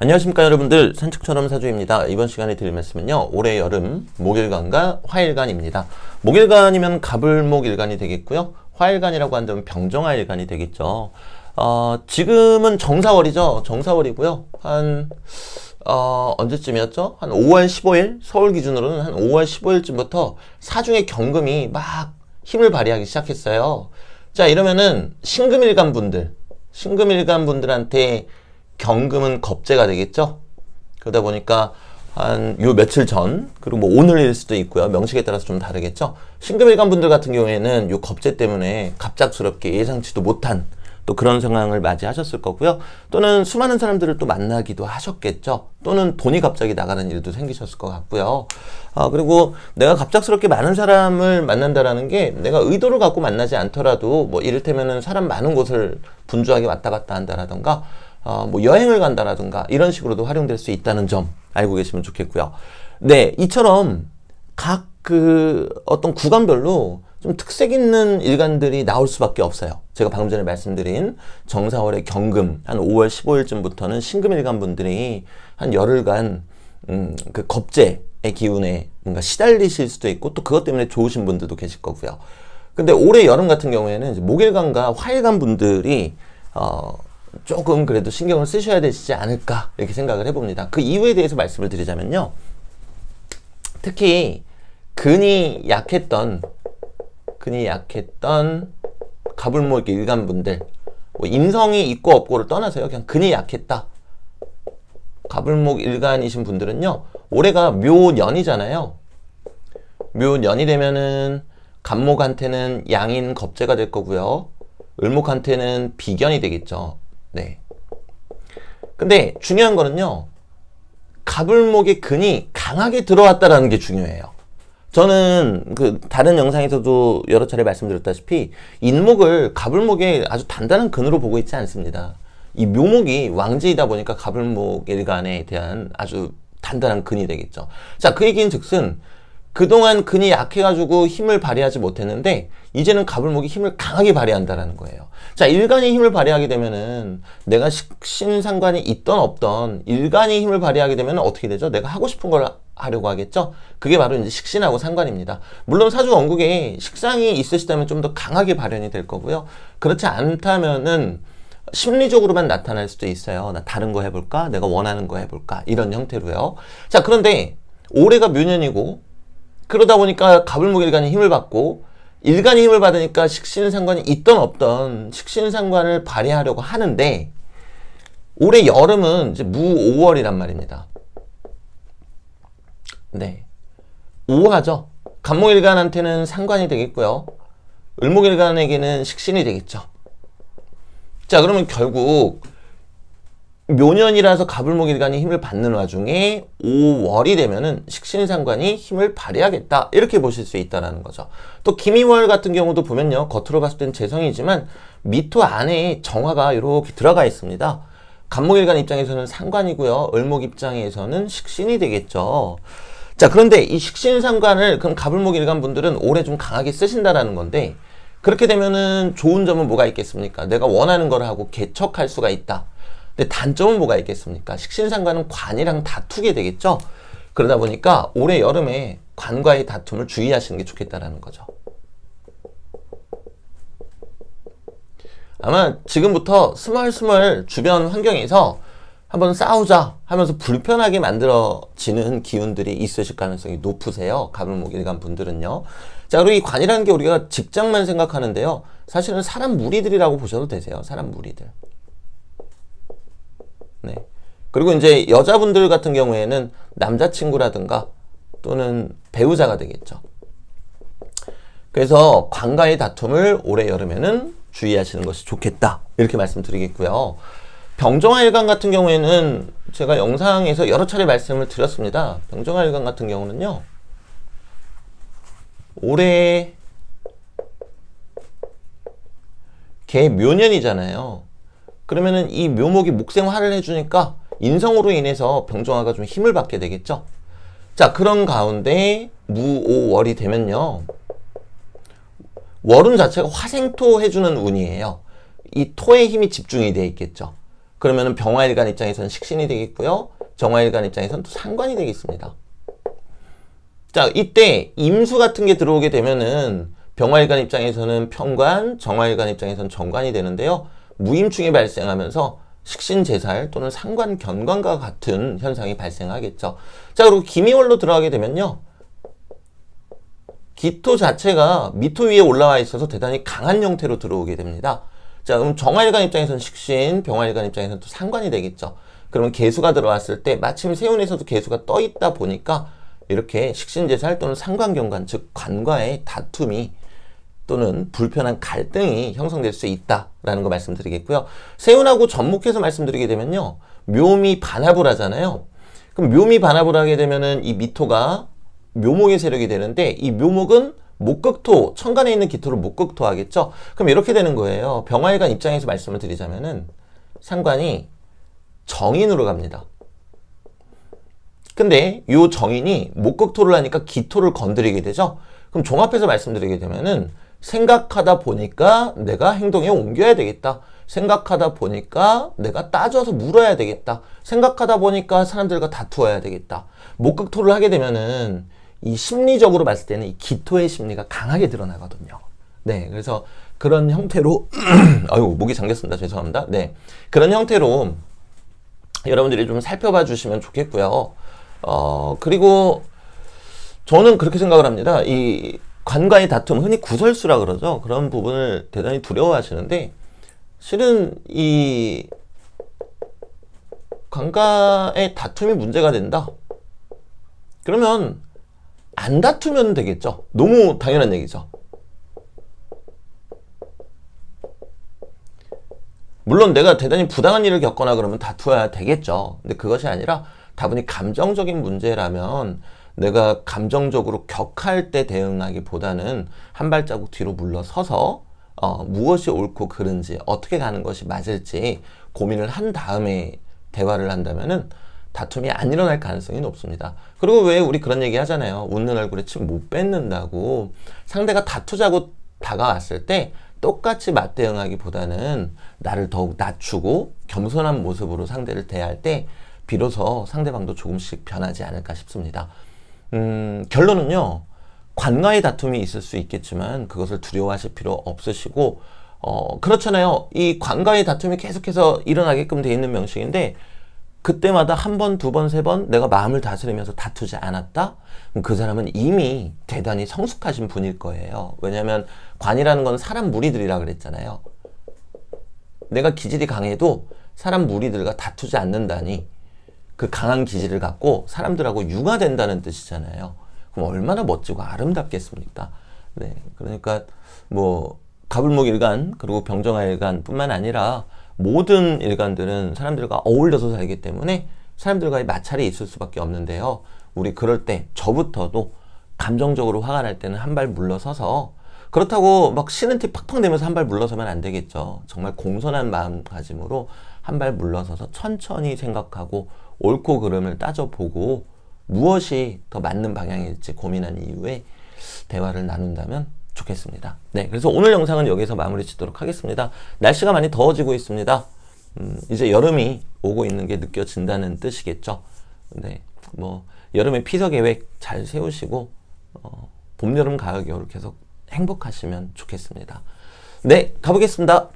안녕하십니까 여러분들, 산책처럼 사주입니다. 이번 시간에 드릴 말씀은요, 올해 여름 목일간과 화일간입니다. 목일간이면 갑을목일간이 되겠고요, 화일간이라고 한다면 병정화일간이 되겠죠. 지금은 정사월이죠. 정사월이고요. 언제쯤이었죠? 한 5월 15일, 서울 기준으로는 한 5월 15일쯤부터 사중의 경금이 막 힘을 발휘하기 시작했어요. 자, 이러면은 신금일간 분들한테 경금은 겁재가 되겠죠? 그러다 보니까 한 요 며칠 전, 그리고 뭐 오늘일 수도 있고요. 명식에 따라서 좀 다르겠죠? 신금일간 분들 같은 경우에는 요 겁재 때문에 갑작스럽게 예상치도 못한 또 그런 상황을 맞이하셨을 거고요. 또는 수많은 사람들을 또 만나기도 하셨겠죠. 또는 돈이 갑자기 나가는 일도 생기셨을 것 같고요. 그리고 내가 갑작스럽게 많은 사람을 만난다라는 게 내가 의도를 갖고 만나지 않더라도 뭐 이를테면은 사람 많은 곳을 분주하게 왔다 갔다 한다라던가 뭐 여행을 간다라든가 이런 식으로도 활용될 수 있다는 점 알고 계시면 좋겠고요. 네, 이처럼 각 어떤 구간별로 좀 특색 있는 일간들이 나올 수밖에 없어요. 제가 방금 전에 말씀드린 정사월의 경금 한 5월 15일쯤부터는 신금일간 분들이 한 열흘간 그 겁재의 기운에 뭔가 시달리실 수도 있고 또 그것 때문에 좋으신 분들도 계실 거고요. 근데 올해 여름 같은 경우에는 이제 목일간과 화일간 분들이 조금 그래도 신경을 쓰셔야 되시지 않을까 이렇게 생각을 해봅니다. 그 이유에 대해서 말씀을 드리자면요, 특히 근이 약했던 갑을목 일간분들, 뭐 임성이 있고 없고를 떠나서요, 그냥 근이 약했다, 갑을목 일간이신 분들은요, 올해가 묘년이잖아요. 묘년이 되면은 갑목한테는 양인 겁재가 될 거고요, 을목한테는 비견이 되겠죠. 네. 근데 중요한 거는요, 갑을목의 근이 강하게 들어왔다라는 게 중요해요. 저는 다른 영상에서도 여러 차례 말씀드렸다시피 인목을 갑을목의 아주 단단한 근으로 보고 있지 않습니다. 이 묘목이 왕지이다 보니까 갑을목 일간에 대한 아주 단단한 근이 되겠죠. 자, 그 얘기는 즉슨 그동안 근이 약해가지고 힘을 발휘하지 못했는데 이제는 갑을목이 힘을 강하게 발휘한다라는 거예요. 자, 일간이 힘을 발휘하게 되면은 내가 식신상관이 있던 없던 일간이 힘을 발휘하게 되면 어떻게 되죠? 내가 하고 싶은 걸 하려고 하겠죠? 그게 바로 이제 식신하고 상관입니다. 물론 사주 원국에 식상이 있으시다면 좀 더 강하게 발현이 될 거고요. 그렇지 않다면은 심리적으로만 나타날 수도 있어요. 나 다른 거 해볼까? 내가 원하는 거 해볼까? 이런 형태로요. 자, 그런데 올해가 묘년이고 그러다 보니까 갑을목일간이 힘을 받고 일간이 힘을 받으니까 식신상관이 있던 없던 식신상관을 발휘하려고 하는데 올해 여름은 이제 무5월이란 말입니다. 네, 5화죠. 갑목일간한테는 상관이 되겠고요, 을목일간에게는 식신이 되겠죠. 자, 그러면 결국 묘년이라서 갑을목일간이 힘을 받는 와중에 5월이 되면은 식신상관이 힘을 발휘하겠다 이렇게 보실 수 있다는 거죠. 또 김이월 같은 경우도 보면요, 겉으로 봤을 땐 재성이지만 미토 안에 정화가 이렇게 들어가 있습니다. 갑목일간 입장에서는 상관이고요, 을목 입장에서는 식신이 되겠죠. 자, 그런데 이 식신상관을 그럼 갑을목일간 분들은 올해 좀 강하게 쓰신다라는 건데, 그렇게 되면은 좋은 점은 뭐가 있겠습니까? 내가 원하는 걸 하고 개척할 수가 있다. 근데 단점은 뭐가 있겠습니까? 식신상관은 관이랑 다투게 되겠죠? 그러다 보니까 올해 여름에 관과의 다툼을 주의하시는 게 좋겠다라는 거죠. 아마 지금부터 스멀스멀 주변 환경에서 한번 싸우자 하면서 불편하게 만들어지는 기운들이 있으실 가능성이 높으세요. 갑을목일간 분들은요. 자, 그리고 이 관이라는 게 우리가 직장만 생각하는데요, 사실은 사람 무리들이라고 보셔도 되세요. 사람 무리들. 네. 그리고 이제 여자분들 같은 경우에는 남자친구라든가 또는 배우자가 되겠죠. 그래서 관과의 다툼을 올해 여름에는 주의하시는 것이 좋겠다 이렇게 말씀드리겠고요. 병정화일간 같은 경우에는 제가 영상에서 여러 차례 말씀을 드렸습니다. 병정화일간 같은 경우는요, 올해 개묘년이잖아요. 그러면은 이 묘목이 목생화를 해주니까 인성으로 인해서 병정화가 좀 힘을 받게 되겠죠. 자, 그런 가운데 무5월이 되면요, 월운 자체가 화생토 해주는 운이에요. 이 토의 힘이 집중이 되어 있겠죠. 그러면은 병화일간 입장에서는 식신이 되겠고요. 정화일간 입장에서는 또 상관이 되겠습니다. 자, 이때 임수 같은 게 들어오게 되면은 병화일간 입장에서는 편관, 정화일간 입장에서는 정관이 되는데요. 무임충이 발생하면서 식신제살 또는 상관, 견관과 같은 현상이 발생하겠죠. 자, 그리고 기미월로 들어가게 되면요. 기토 자체가 미토 위에 올라와 있어서 대단히 강한 형태로 들어오게 됩니다. 자, 그럼 정화일간 입장에서는 식신, 병화일간 입장에서는 또 상관이 되겠죠. 그러면 개수가 들어왔을 때 마침 세운에서도 개수가 떠 있다 보니까 이렇게 식신제살 또는 상관경관, 즉 관과의 다툼이 또는 불편한 갈등이 형성될 수 있다라는 거 말씀드리겠고요. 세운하고 접목해서 말씀드리게 되면요. 묘미 반합을 하잖아요. 그럼 묘미 반합을 하게 되면은 이 미토가 묘목의 세력이 되는데 이 묘목은 목극토, 천간에 있는 기토를 목극토 하겠죠. 그럼 이렇게 되는 거예요. 병화일간 입장에서 말씀을 드리자면은 상관이 정인으로 갑니다. 근데 요 정인이 목극토를 하니까 기토를 건드리게 되죠. 그럼 종합해서 말씀드리게 되면은 생각하다 보니까 내가 행동에 옮겨야 되겠다. 생각하다 보니까 내가 따져서 물어야 되겠다. 생각하다 보니까 사람들과 다투어야 되겠다. 목극토를 하게 되면은 이 심리적으로 봤을 때는 이 기토의 심리가 강하게 드러나거든요. 네, 그래서 그런 형태로 아유, 목이 잠겼습니다. 죄송합니다. 네, 그런 형태로 여러분들이 좀 살펴봐 주시면 좋겠고요. 그리고 저는 그렇게 생각을 합니다. 이 관과의 다툼, 흔히 구설수라 그러죠. 그런 부분을 대단히 두려워하시는데 실은 이 관과의 다툼이 문제가 된다. 그러면 안 다투면 되겠죠. 너무 당연한 얘기죠. 물론 내가 대단히 부당한 일을 겪거나 그러면 다투어야 되겠죠. 근데 그것이 아니라 다분히 감정적인 문제라면 내가 감정적으로 격할 때 대응하기보다는 한 발자국 뒤로 물러서서 무엇이 옳고 그른지 어떻게 가는 것이 맞을지 고민을 한 다음에 대화를 한다면은 다툼이 안 일어날 가능성이 높습니다. 그리고 왜 우리 그런 얘기 하잖아요. 웃는 얼굴에 침 못 뱉는다고. 상대가 다투자고 다가왔을 때 똑같이 맞대응하기보다는 나를 더욱 낮추고 겸손한 모습으로 상대를 대할 때 비로소 상대방도 조금씩 변하지 않을까 싶습니다. 결론은요. 관과의 다툼이 있을 수 있겠지만 그것을 두려워하실 필요 없으시고 그렇잖아요. 이 관과의 다툼이 계속해서 일어나게끔 돼 있는 명식인데 그때마다 한 번, 두 번, 세 번 내가 마음을 다스리면서 다투지 않았다? 그럼 그 사람은 이미 대단히 성숙하신 분일 거예요. 왜냐하면 관이라는 건 사람 무리들이라 그랬잖아요. 내가 기질이 강해도 사람 무리들과 다투지 않는다니 그 강한 기질을 갖고 사람들하고 융화된다는 뜻이잖아요. 그럼 얼마나 멋지고 아름답겠습니까? 네, 그러니까 뭐 가불목 일간 그리고 병정화 일간 뿐만 아니라 모든 일간들은 사람들과 어울려서 살기 때문에 사람들과의 마찰이 있을 수밖에 없는데요. 우리 그럴 때 저부터도 감정적으로 화가 날 때는 한 발 물러서서 그렇다고 막 쉬는 티 팍팍 내면서 한 발 물러서면 안 되겠죠. 정말 공손한 마음가짐으로 한 발 물러서서 천천히 생각하고 옳고 그름을 따져보고 무엇이 더 맞는 방향일지 고민한 이후에 대화를 나눈다면 좋겠습니다. 네, 그래서 오늘 영상은 여기서 마무리 짓도록 하겠습니다. 날씨가 많이 더워지고 있습니다. 이제 여름이 오고 있는 게 느껴진다는 뜻이겠죠. 네, 뭐 여름의 피서 계획 잘 세우시고 봄, 여름, 가을, 겨울 계속 행복하시면 좋겠습니다. 네, 가보겠습니다.